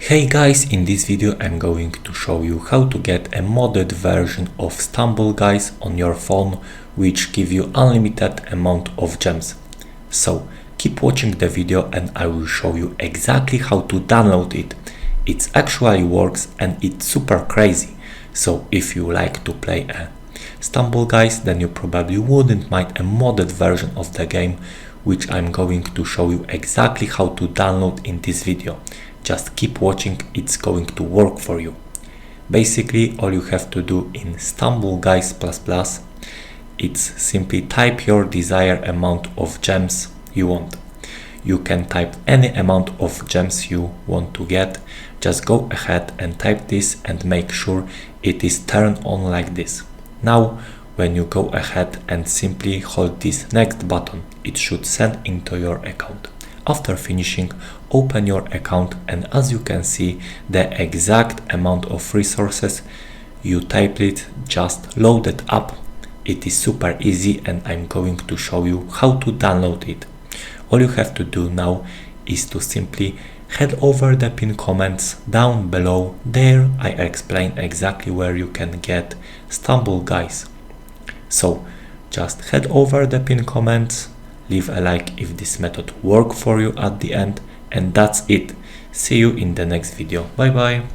Hey guys, in this video I'm going to show you how to get a modded version of Stumble Guys on your phone, which give you unlimited amount of gems. So keep watching the video and I will show you exactly how to download it. It actually works and it's super crazy. So if you like to play a Stumble Guys, then you probably wouldn't mind a modded version of the game, which I'm going to show you exactly how to download in this video. Just keep watching, it's going to work for you. Basically, all you have to do in Stumble Guys++, it's simply type your desired amount of gems you want. You can type any amount of gems you want to get. Just go ahead and type this and make sure it is turned on like this. Now, when you go ahead and simply hold this next button, it should send into your account. After finishing, open your account and as you can see, the exact amount of resources you typed it just loaded up. It is super easy and I'm going to show you how to download it. All you have to do now is to simply head over the pinned comments down below. There I explain exactly where you can get Stumble Guys. So just head over the pinned comments, leave a like if this method worked for you at the end, and that's it. See you in the next video. Bye bye.